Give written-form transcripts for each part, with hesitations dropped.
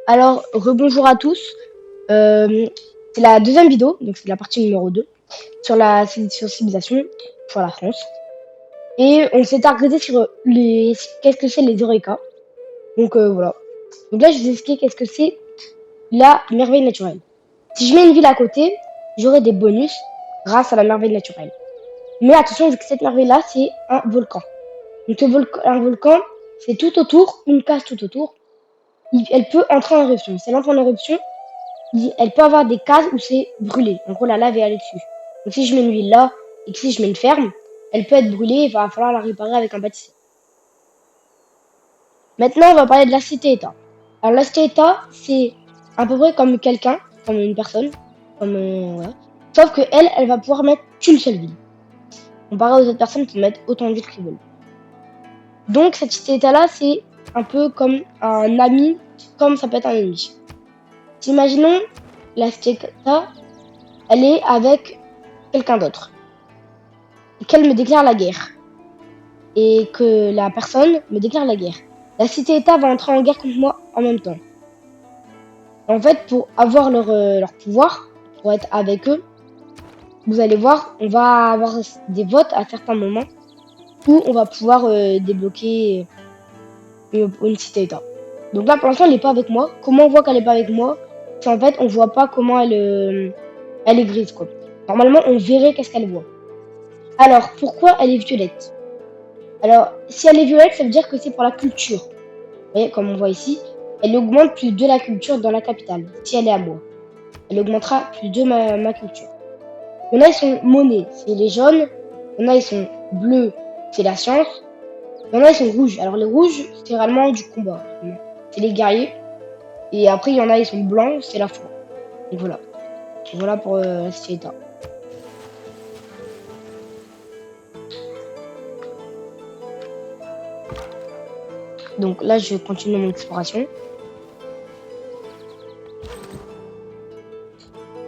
Alors, rebonjour à tous. Euh, c'est la deuxième vidéo, donc c'est la partie numéro 2 sur la sensibilisation pour la France. Et on s'est arrêté sur les qu'est-ce que c'est les Eureka. Donc voilà. Donc là, je vais vous expliquer qu'est-ce que c'est la merveille naturelle. Si je mets une ville à côté, j'aurai des bonus grâce à la merveille naturelle. Mais attention, vu que cette merveille-là, c'est un volcan. Donc un volcan, c'est tout autour, une case tout autour. Elle peut entrer en éruption. Si elle entre en éruption, elle peut avoir des cases où c'est brûlé. En gros, la lave est allée dessus. Donc si je mets une ville là et que si je mets une ferme, elle peut être brûlée et il va falloir la réparer avec un bâtisseur. Maintenant, on va parler de la cité-État. Alors la cité-État, c'est à peu près comme quelqu'un, comme une personne, comme voilà. Sauf que elle va pouvoir mettre qu'une seule ville. Comparé aux autres personnes qui mettent autant de villes qu'ils veulent. Donc cette cité-État là, c'est un peu comme un ami, comme ça peut être un ennemi. Imaginons la cité-État, elle est avec quelqu'un d'autre, qu'elle me déclare la guerre et que la personne me déclare la guerre. La cité-État va entrer en guerre contre moi en même temps. En fait, pour avoir leur pouvoir, pour être avec eux, vous allez voir, on va avoir des votes à certains moments où on va pouvoir débloquer une cité-État. Donc là, pour l'instant, elle n'est pas avec moi. Comment on voit qu'elle n'est pas avec moi? C'est en fait, on voit pas comment elle est grise, quoi. Normalement, on verrait qu'est-ce qu'elle voit. Alors, pourquoi elle est violette? Alors, si elle est violette, ça veut dire que c'est pour la culture. Vous voyez, comme on voit ici, elle augmente plus de la culture dans la capitale, si elle est à moi. Elle augmentera plus de ma culture. Il y en a, ils sont monnaie, c'est les jaunes. Il y en a, ils sont bleus, c'est la science. Il y en a, ils sont rouges. Alors, les rouges, c'est réellement du combat. C'est les guerriers. Et après, il y en a, ils sont blancs, c'est la foi. Donc voilà. Voilà pour cet état. Donc là, je continue mon exploration.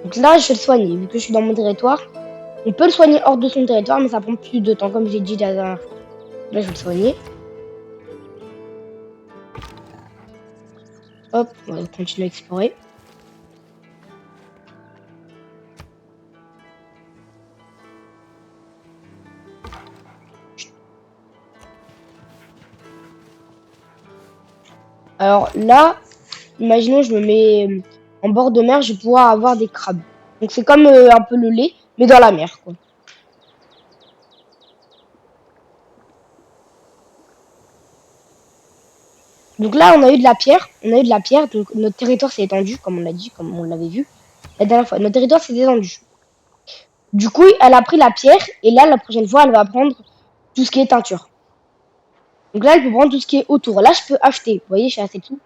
Donc là, je vais le soigner. Vu que je suis dans mon territoire, on peut le soigner hors de son territoire, mais ça prend plus de temps, comme j'ai dit la dernière fois. Là, je vais le soigner. Hop, on va continuer à explorer. Alors là, imaginons, je me mets en bord de mer, je vais pouvoir avoir des crabes. Donc c'est comme un peu le lait, mais dans la mer, quoi. Donc là, on a eu de la pierre. On a eu de la pierre, donc notre territoire s'est étendu, comme on l'a dit, comme on l'avait vu la dernière fois. Notre territoire s'est étendu. Du coup, elle a pris la pierre, et là, la prochaine fois, elle va prendre tout ce qui est teinture. Donc là, elle peut prendre tout ce qui est autour. Là, je peux acheter. Vous voyez, j'ai assez de sous.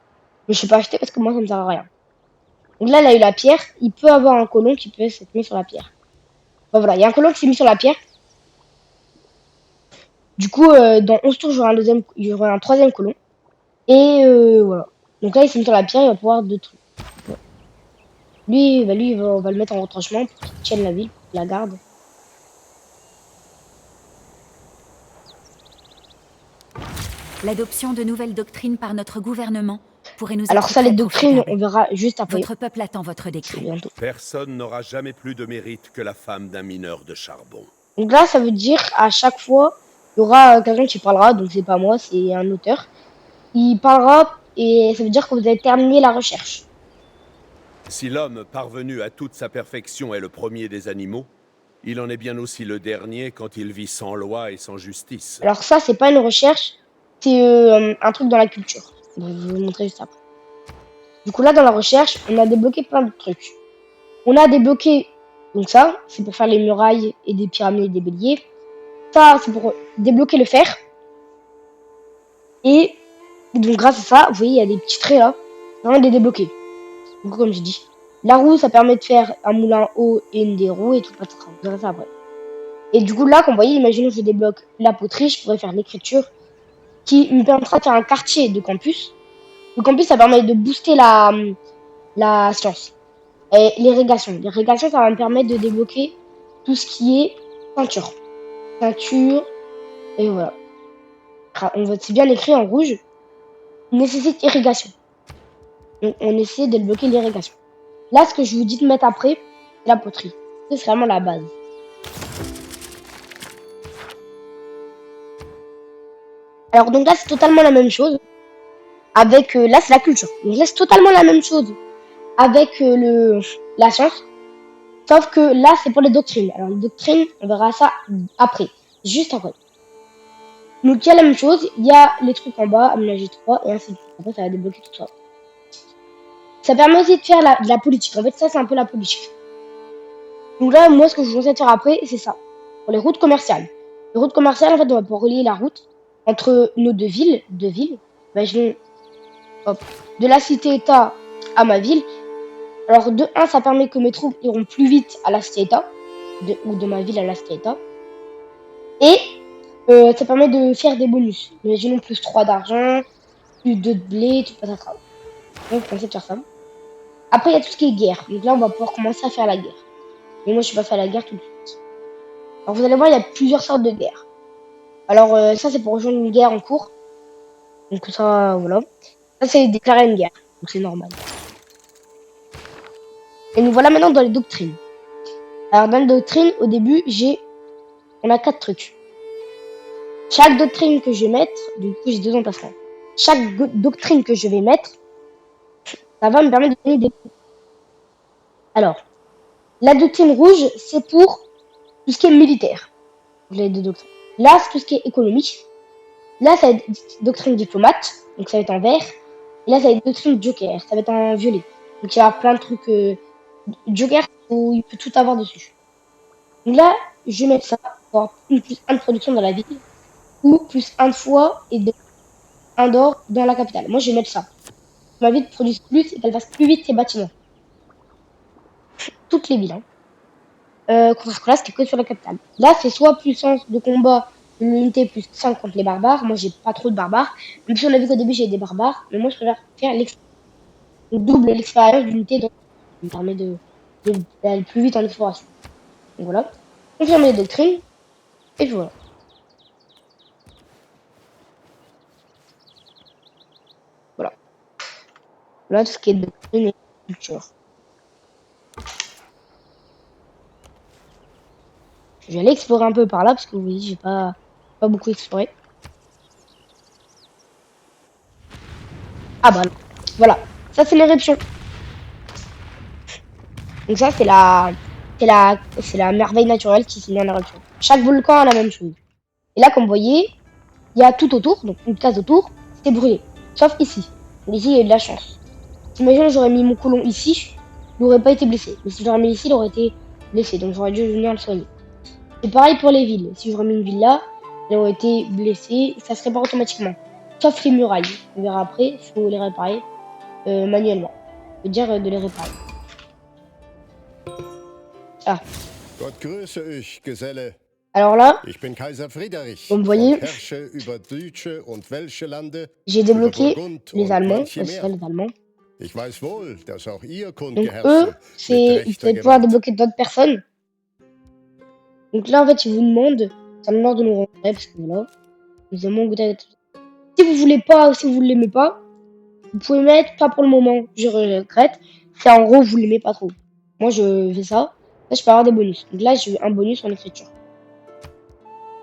Mais je peux pas acheter parce que moi, ça me sert à rien. Donc là, elle a eu la pierre. Il peut avoir un colon qui peut s'être mis sur la pierre. Bon, voilà, il y a un colon qui s'est mis sur la pierre. Du coup, dans 11 tours, j'aurai un troisième colon. Et voilà. Donc là, il s'est mis sur la pierre, il va pouvoir deux trucs. Ouais. Lui, on va le mettre en retranchement pour qu'il tienne la ville, pour qu'il la garde. L'adoption de nouvelles doctrines par notre gouvernement pourrait nous Alors être ça, les très doctrines, profitable. on verra juste après. Votre peuple attend votre C'est décret. bientôt. Personne n'aura jamais plus de mérite que la femme d'un mineur de charbon. Donc là, ça veut dire à chaque fois, il y aura quelqu'un qui parlera. Donc c'est pas moi, c'est un auteur. Il parlera et ça veut dire que vous avez terminé la recherche. Si l'homme parvenu à toute sa perfection est le premier des animaux, il en est bien aussi le dernier quand il vit sans loi et sans justice. Alors ça, c'est pas une recherche, c'est un truc dans la culture. Je vais vous montrer juste après. Du coup, là, dans la recherche, on a débloqué plein de trucs. On a débloqué, donc ça, c'est pour faire les murailles et des pyramides et des béliers. Ça, c'est pour débloquer le fer. Et donc, grâce à ça, vous voyez, il y a des petits traits là. Ça permet de les débloquer. Donc, comme je dis, la roue, ça permet de faire un moulin haut et une des roues et tout. Vous verrez ça après. Et du coup, là, comme vous voyez, imaginez que je débloque la poterie, je pourrais faire l'écriture qui me permettra de faire un quartier de campus. Le campus, ça permet de booster la science. Et l'irrigation. L'irrigation, ça va me permettre de débloquer tout ce qui est peinture. Peinture, et voilà. C'est bien écrit en rouge. Nécessite irrigation. Donc, on essaie de bloquer l'irrigation. Là, ce que je vous dis de mettre après, c'est la poterie. C'est vraiment la base. Alors, donc là, c'est totalement la même chose. Avec, là, c'est la culture. Donc là, c'est totalement la même chose avec la science. Sauf que là, c'est pour les doctrines. Alors, les doctrines, on verra ça après. Juste après. Donc, il y a la même chose. Il y a les trucs en bas, aménager 3, et ainsi de suite. Après, ça va débloquer tout ça. Ça permet aussi de faire de la politique. En fait, ça, c'est un peu la politique. Donc là, moi, ce que je vous conseille de faire après, c'est ça. Pour les routes commerciales. Les routes commerciales, en fait, on va pouvoir relier la route entre nos deux villes. Imaginons, hop, de la cité-État à ma ville. Alors, de 1, ça permet que mes troupes iront plus vite à la cité-État. Ou de ma ville à la cité-État. Et ça permet de faire des bonus. Imaginons plus 3 d'argent, plus 2 de blé, tout patatras. Donc, on essaie de faire ça. Après, il y a tout ce qui est guerre. Donc là, on va pouvoir commencer à faire la guerre. Mais moi, je suis pas fait à la guerre tout de suite. Alors, vous allez voir, il y a plusieurs sortes de guerres. Alors, ça, c'est pour rejoindre une guerre en cours. Donc, ça, voilà. Ça, c'est déclarer une guerre. Donc, c'est normal. Et nous voilà maintenant dans les doctrines. Alors, dans les doctrines, au début, on a 4 trucs. Chaque doctrine que je vais mettre, du coup, j'ai 2 emplacements. Chaque doctrine que je vais mettre, ça va me permettre de donner des... Alors, la doctrine rouge, c'est pour tout ce qui est militaire. Les 2 doctrines. Là, c'est tout ce qui est économique. Là, ça va être doctrine diplomate, donc ça va être en vert. Et là, ça va être doctrine joker, ça va être en violet. Donc il y a plein de trucs joker où il peut tout avoir dessus. Donc là, je vais mettre ça pour avoir plus 1 de production dans la ville, ou plus 1 de foi et 1 d'or dans la capitale. Moi, je vais mettre ça. Ma ville produise plus et qu'elle fasse plus vite ses bâtiments. Toutes les villes. Hein. Contre là, c'était que sur la capitale. Là, c'est soit puissance de combat de l'unité plus 5 contre les barbares. Moi, j'ai pas trop de barbares. Même si on a vu qu'au début, j'ai des barbares. Mais moi, je préfère faire double l'expérience d'unité. Donc, ça me permet d'aller plus vite en exploration. Donc voilà. Confirmer les doctrines. Et voilà. Voilà. Voilà tout ce qui est doctrine et culture. Je vais aller explorer un peu par là parce que vous voyez, j'ai pas beaucoup exploré. Ah bah non. Voilà. Ça, c'est l'éruption. Donc ça, c'est la merveille naturelle qui s'est mise en éruption. Chaque volcan a la même chose. Et là, comme vous voyez, il y a tout autour, donc une case autour, c'était brûlé. Sauf ici. Ici, il y a eu de la chance. Imagine, j'aurais mis mon colon ici, il n'aurait pas été blessé. Mais si j'aurais mis ici, il aurait été blessé. Donc j'aurais dû venir le soigner. C'est pareil pour les villes. Si j'aurais mis une ville là, elle aurait été blessée, ça se répare automatiquement. Sauf les murailles. On verra après, il faut les réparer manuellement. Je veux dire de les réparer. Ah. Gott grüße euch, Geselle. Alors là, Ich bin Kaiser Friedrich comme vous voyez, und herrsche über deutsche und welsche Lande, j'ai über débloqué Burgund les und Allemands, manche c'est ça, mehr. les Allemands. Ich weiß wohl, dass auch ihr könnt Donc eux, beherrschen mit c'est ils rechter peuvent pouvoir Gewalt. débloquer d'autres personnes. Donc là, en fait, ils vous demandent, ça me demande de nous rencontrer parce que voilà, nous aimons goûter. Si vous voulez pas, si vous l'aimez pas, vous pouvez mettre pas pour le moment. Je regrette. C'est en gros, vous l'aimez pas trop. Moi, je fais ça. Là, je peux avoir des bonus. Donc là, j'ai eu un bonus en écriture.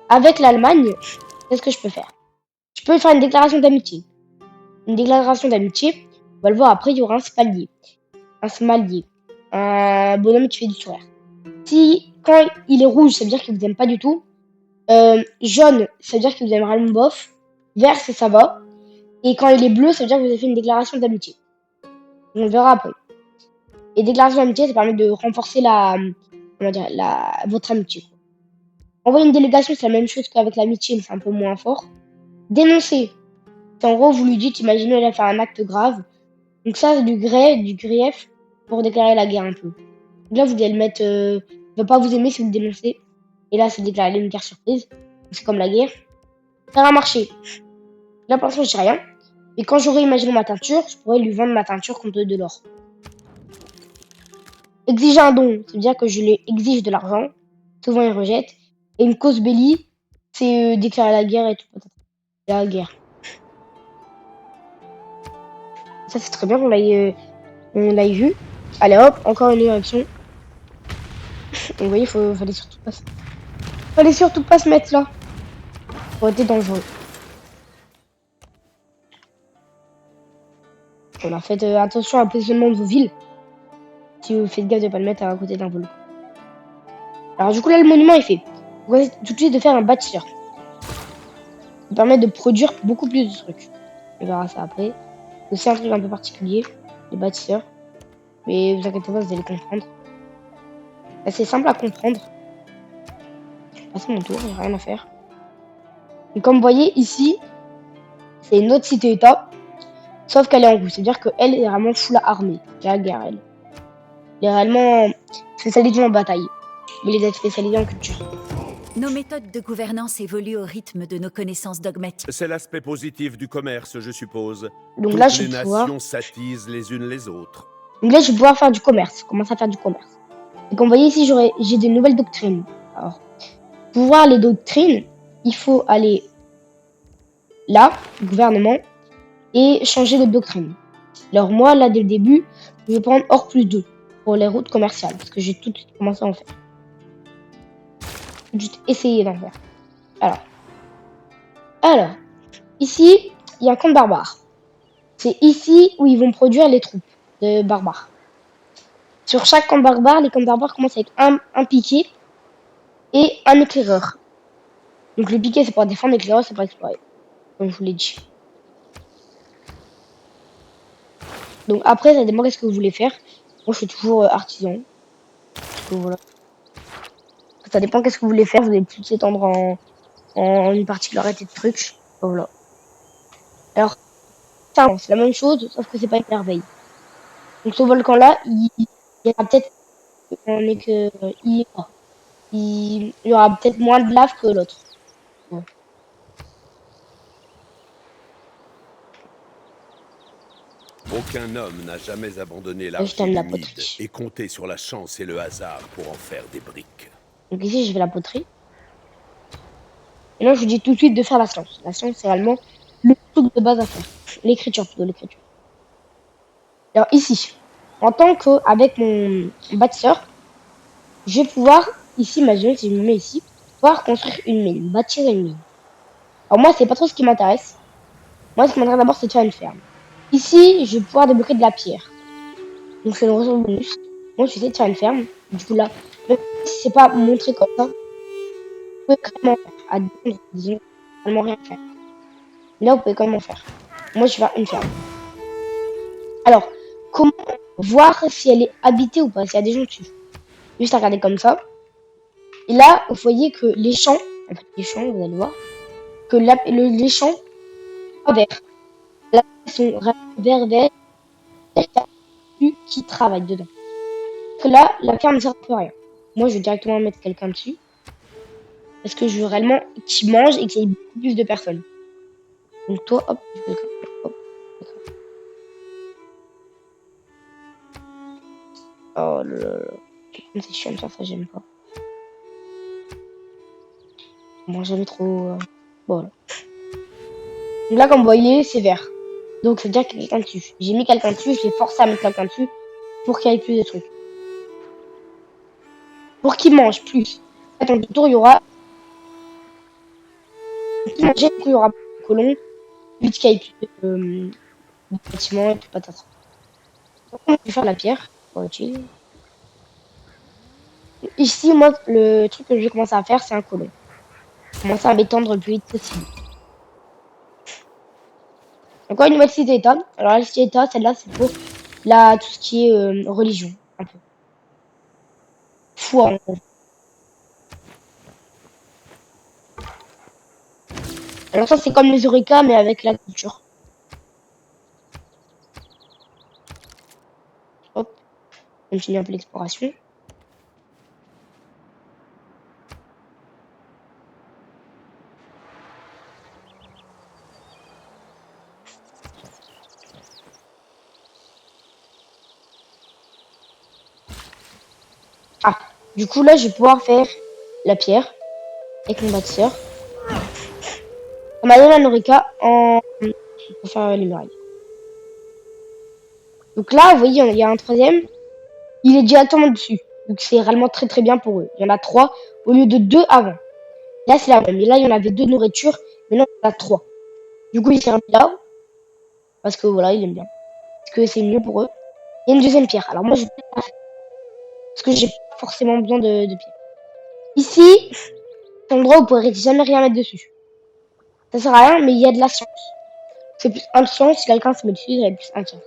Avec l'Allemagne, qu'est-ce que je peux faire? Je peux faire une déclaration d'amitié. Une déclaration d'amitié, on va le voir après, il y aura un spalier. Un smalier. Un bonhomme qui fait du sourire. Si, quand il est rouge, ça veut dire qu'il vous aime pas du tout. Jaune, ça veut dire qu'il vous aime vraiment bof. Vert, c'est ça va. Et quand il est bleu, ça veut dire que vous avez fait une déclaration d'amitié. On le verra après. Et déclaration d'amitié, ça permet de renforcer votre amitié. Envoyer une délégation, c'est la même chose qu'avec l'amitié, mais c'est un peu moins fort. Dénoncer. C'est en gros, vous lui dites, imaginez, elle a fait un acte grave. Donc ça, c'est du grief pour déclarer la guerre un peu. Donc là, vous allez le mettre, il va pas vous aimer si vous le dénoncez. Et là, c'est déclarer une guerre surprise. C'est comme la guerre. Faire un marché. Là, pour l'instant, je dis rien. Et quand j'aurai, imaginé ma teinture, je pourrais lui vendre ma teinture contre de l'or. Exiger un don, ça veut dire que je lui exige de l'argent. Souvent, il rejette. Et une cause belli, c'est déclarer la guerre et tout. La guerre. Ça, c'est très bien qu'on l'ait vu. Allez hop, encore une éruption. Vous voyez, fallait surtout pas se mettre là. Ça aurait été dangereux. Voilà, faites attention au positionnement de vos villes. Si vous faites gaffe de pas le mettre à côté d'un volcan. Alors du coup là le monument est fait. Vous voyez tout de suite de faire un bâtisseur. Ça permet de produire beaucoup plus de trucs. On verra ça après. C'est aussi un truc un peu particulier, les bâtisseurs. Mais vous inquiétez pas, vous allez comprendre. C'est simple à comprendre. Je vais passer mon tour, il n'y a rien à faire. Et comme vous voyez ici, c'est une autre cité-état. Sauf qu'elle est en rouge. C'est-à-dire qu'elle est vraiment full armée. C'est la guerre, elle. Elle est réellement spécialisée en bataille. Mais les êtes spécialisés en culture. Nos méthodes de gouvernance évoluent au rythme de nos connaissances dogmatiques. C'est l'aspect positif du commerce, je suppose. Donc Toutes là, je les vais pouvoir... nations s'attisent les unes les autres. Donc là, je vais pouvoir faire du commerce. Commencer à faire du commerce. Et comme vous voyez ici, j'ai des nouvelles doctrines. Alors, pour voir les doctrines, il faut aller là, gouvernement, et changer de doctrine. Alors moi, là, dès le début, je vais prendre or plus 2 pour les routes commerciales. Parce que j'ai tout de suite commencé à en faire. Juste essayer d'en faire. Alors, ici, il y a un camp de barbares. C'est ici où ils vont produire les troupes de barbares. Sur chaque camp de barbares, les camps de barbares commencent avec un piquet et un éclaireur. Donc le piquet c'est pour défendre, l'éclaireur c'est pour explorer. Comme je vous l'ai dit. Donc après ça dépend qu'est-ce que vous voulez faire. Moi je suis toujours artisan. Donc voilà. Ça dépend qu'est-ce que vous voulez faire. Vous allez plus s'étendre en une particularité de trucs. Donc voilà. Alors ça c'est la même chose sauf que c'est pas une merveille. Donc ce volcan là, il y aura peut-être il y aura peut-être moins de lave que l'autre. Ouais. Aucun homme n'a jamais abandonné Là, je t'aime l'argile la humide poterie. et compté sur la chance et le hasard pour en faire des briques. Donc ici je fais la poterie. Et là je vous dis tout de suite de faire la science. La science c'est réellement le truc de base à faire. L'écriture plutôt, l'écriture. Alors ici, en tant qu'avec mon bâtisseur, je vais pouvoir, ici, imaginez si je me mets ici, pouvoir construire une mine, bâtir une mine. Alors moi, c'est pas trop ce qui m'intéresse. Moi, ce qui m'intéresse d'abord, c'est de faire une ferme. Ici, je vais pouvoir débloquer de la pierre. Donc c'est une ressource bonus. Moi, je vais essayer de faire une ferme. Du coup là, même si c'est pas montré comme ça, vous pouvez quand même en faire. À disons, vraiment rien faire. Là, vous pouvez quand même en faire. Moi, je vais faire une ferme. Alors, comment voir si elle est habitée ou pas, s'il y a des gens dessus? Juste à regarder comme ça. Et là, vous voyez que les champs, en fait, les champs, vous allez voir, que les champs sont verts. Là, ils sont verts, verts, et il y a plus qui travaille dedans. Parce que là, la ferme ne sert à rien. Moi, je vais directement mettre quelqu'un dessus. Parce que je veux réellement qu'il mange et qu'il y ait beaucoup plus de personnes. Donc toi, hop, hop. Oh là là. C'est chiant ça j'aime pas. Moi j'avais trop. Voilà. Donc là comme vous voyez c'est vert. Donc ça veut dire qu'il y a quelqu'un dessus. J'ai mis quelqu'un dessus, je l'ai forcé à mettre quelqu'un dessus pour qu'il y ait plus de trucs. Pour qu'il mange plus. À ton tour il y aura. Pour qu'il mange, il y aura plus de colons. Vu qu'il y ait plus de bâtiments et puis patatras. Donc on va faire de la pierre. Utile. Ici moi le truc que je vais commencer à faire c'est un colon. Commencer à m'étendre le plus vite possible. Encore une nouvelle cité-état. Alors la cité-état, celle-là, c'est pour tout ce qui est religion, un peu. Foi, en gros. Alors ça, c'est comme les Eureka, mais avec la culture. Hop, on continue un peu l'exploration. Ah, du coup, là, je vais pouvoir faire la pierre avec mon bâtisseur. On m'a donné un Eureka pour faire les murailles. Donc là, vous voyez, il y a un troisième. Il est directement dessus. Donc c'est réellement très très bien pour eux. Il y en a 3 au lieu de 2 avant. Là, c'est la même. Et là, il y en avait 2 de nourriture. Maintenant, il y en a 3. Du coup, il s'est remis là. Parce que voilà, il aime bien. Parce que c'est mieux pour eux. Il y a une deuxième pierre. Alors moi, je vais pas faire. Parce que j'ai pas forcément besoin de pierre. Ici, c'est un endroit où vous pourrez jamais rien mettre dessus. Ça sert à rien, mais il y a de la chance. C'est plus un de chance. Si quelqu'un se met dessus, il y a plus un de chance.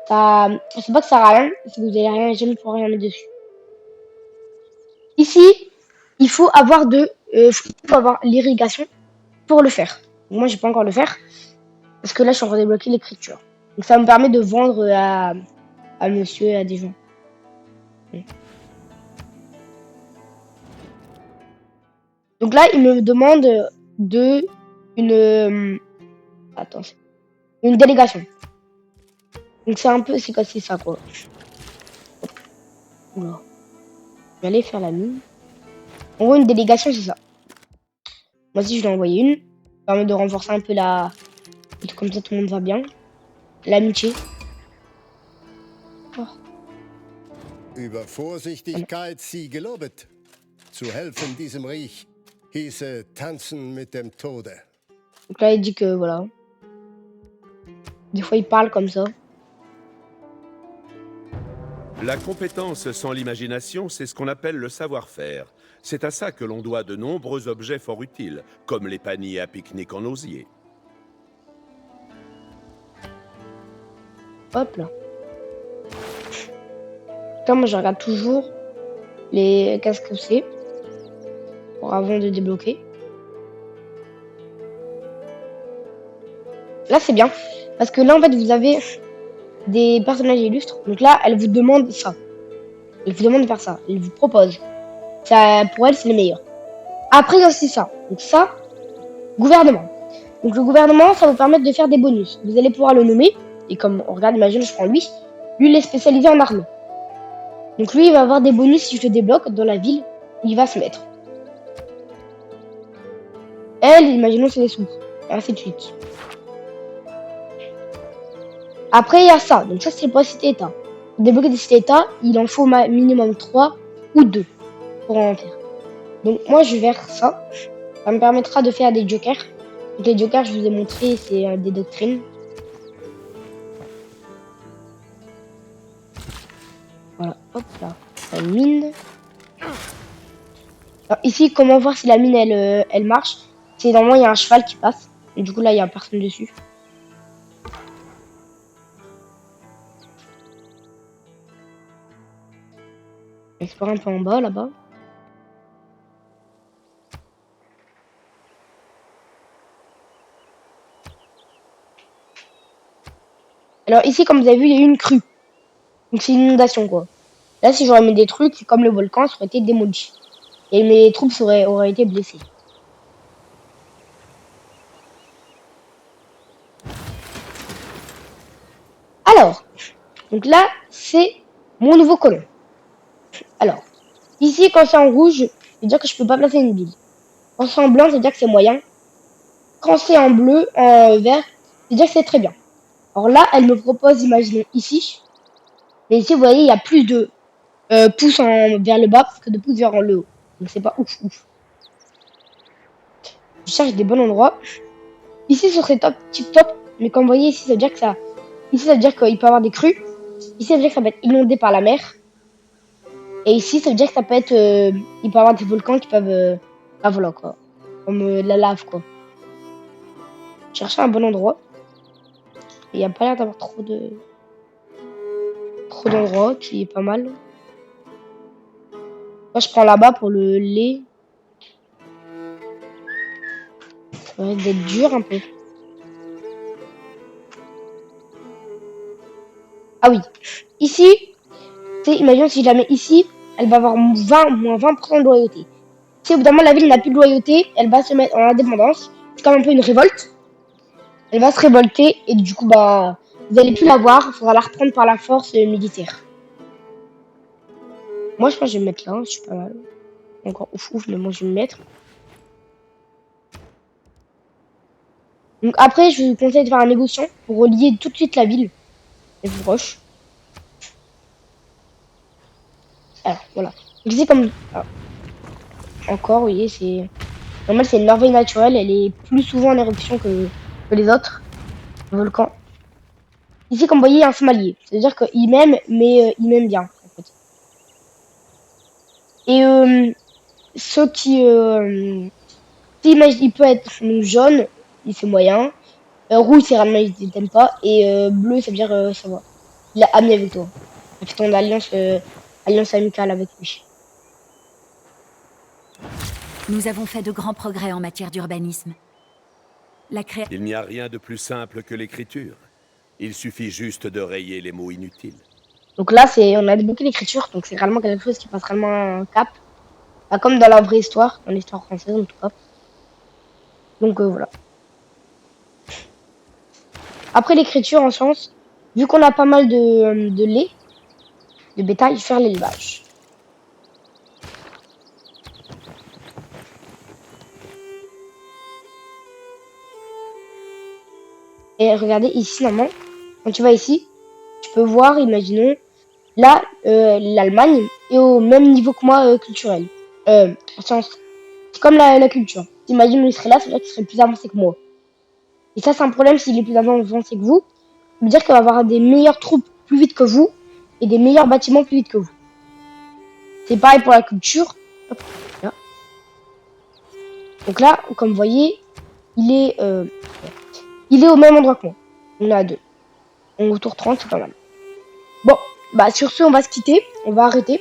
Ça, c'est pas que ça sert à rien. C'est que vous allez rien, jamais pouvoir rien mettre dessus. Ici, il faut avoir l'irrigation pour le faire. Donc moi, j'ai pas encore le faire parce que là, je suis en train de débloquer l'écriture. Donc ça me permet de vendre à monsieur et à des gens. Donc là, il me demande de attends, une délégation. Donc c'est un peu, c'est quoi, c'est ça quoi. Oula. Je vais aller faire la mine. En gros, une délégation, c'est ça. Moi aussi, je vais en envoyer une. Ça permet de renforcer un peu comme ça, tout le monde va bien. L'amitié. Oh. Über Vorsichtigkeit sie gelobet. Zu helfen diesem Reich hieße tanzen mit dem Tode. Donc là, il dit que voilà. Des fois, il parle comme ça. La compétence sans l'imagination, c'est ce qu'on appelle le savoir-faire. C'est à ça que l'on doit de nombreux objets fort utiles, comme les paniers à pique-nique en osier. Hop là. Là, moi, je regarde toujours les qu'est-ce que c'est pour avant de débloquer. Là, c'est bien parce que là, en fait, vous avez des personnages illustres. Donc là, elle vous demande ça. Elle vous demande de faire ça. Elle vous propose. Ça, pour elle, c'est le meilleur. Après, il y a aussi ça. Donc ça, gouvernement. Donc le gouvernement, ça va vous permettre de faire des bonus. Vous allez pouvoir le nommer. Et comme, on regarde, imagine, je prends lui. Lui, il est spécialisé en armée. Donc lui, il va avoir des bonus si je le débloque dans la ville où il va se mettre. Elle, imaginons, c'est des sous. Et ainsi de suite. Après, il y a ça. Donc ça, c'est pour les cités-états. Pour débloquer des cités-états, il en faut minimum 3 ou 2 pour en faire. Donc moi, je vais faire ça. Ça me permettra de faire des jokers. Donc les jokers, je vous ai montré, c'est des doctrines. Voilà, hop là. La mine. Alors, ici, comment voir si la mine, elle marche? C'est normalement, il y a un cheval qui passe. Et du coup, là, il y a personne dessus. Explore un peu en bas, là-bas. Alors ici, comme vous avez vu, il y a eu une crue. Donc c'est une inondation, quoi. Là, si j'aurais mis des trucs, comme le volcan, ça aurait été démoli. Et mes troupes auraient été blessées. Alors, donc là, c'est mon nouveau colon. Alors, ici, quand c'est en rouge, c'est dire que je peux pas placer une ville. Quand c'est en blanc, c'est dire que c'est moyen. Quand c'est en bleu, en vert, c'est dire que c'est très bien. Alors là, elle me propose, imaginons ici. Mais ici, vous voyez, il y a plus de pouces vers le bas que de pouces vers le haut. Donc c'est pas ouf. Je cherche des bons endroits. Ici, ce serait top, tip top. Mais comme vous voyez, ici, ça veut dire que ça. Ici, ça veut dire qu'il peut y avoir des crues. Ici, ça veut dire que ça peut être inondé par la mer. Et ici, ça veut dire que ça peut être. Il peut y avoir des volcans qui peuvent. Ah, voilà, quoi. Comme de la lave, quoi. Chercher un bon endroit. Il n'y a pas l'air d'avoir trop d'endroits, qui est pas mal. Moi, je prends là-bas pour le lait. Ça va être dur un peu. Ah oui. Ici, imagine si je la mets ici, elle va avoir moins 20% de loyauté. Si au bout d'un moment la ville n'a plus de loyauté, elle va se mettre en indépendance. C'est comme un peu une révolte. Elle va se révolter et du coup, bah, vous allez plus la voir. Il faudra la reprendre par la force militaire. Moi, je pense que je vais me mettre là. Je suis pas mal. Encore ouf, mais moi, je vais me mettre. Donc après, je vous conseille de faire un négociant pour relier tout de suite la ville les plus proches. Alors, voilà. Donc ici, comme... ah, encore, vous voyez, c'est... Normal, c'est une merveille naturelle. Elle est plus souvent en éruption que les autres volcans. Ici, comme vous voyez, il y a un somalier. C'est-à-dire qu'il m'aime, mais il m'aime bien, en fait. Et ceux qui... il peut être jaune, il c'est moyen. Rouge, c'est vraiment, il t'aime pas. Et bleu, ça veut dire ça va. Il a ami avec toi. Il fait ton alliance amicale avec lui. Nous avons fait de grands progrès en matière d'urbanisme. La création... Il n'y a rien de plus simple que l'écriture. Il suffit juste de rayer les mots inutiles. Donc là, on a débloqué l'écriture, donc c'est réellement quelque chose qui passe réellement un cap. Pas comme dans la vraie histoire, dans l'histoire française en tout cas. Donc voilà. Après l'écriture en science, vu qu'on a pas mal de lait, de bétail, faire l'élevage. Et regardez ici, normalement, quand tu vas ici, tu peux voir, imaginons, là, l'Allemagne est au même niveau que moi culturel. En science. C'est comme la culture. T'imagines, il serait là, c'est-à-dire qu'il serait plus avancé que moi. Et ça, c'est un problème s'il est plus avancé que vous. Ça veut dire qu'il va avoir des meilleures troupes plus vite que vous et des meilleurs bâtiments plus vite que vous. C'est pareil pour la culture. Hop, là. Donc là, comme vous voyez, il est au même endroit que moi. On est à 2. On tour 30, c'est pas mal. Bon, bah sur ce, on va se quitter. On va arrêter.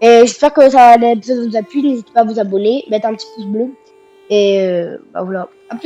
Et j'espère que l'épisode vous a plu. N'hésitez pas à vous abonner, mettre un petit pouce bleu. Et bah voilà. À plus.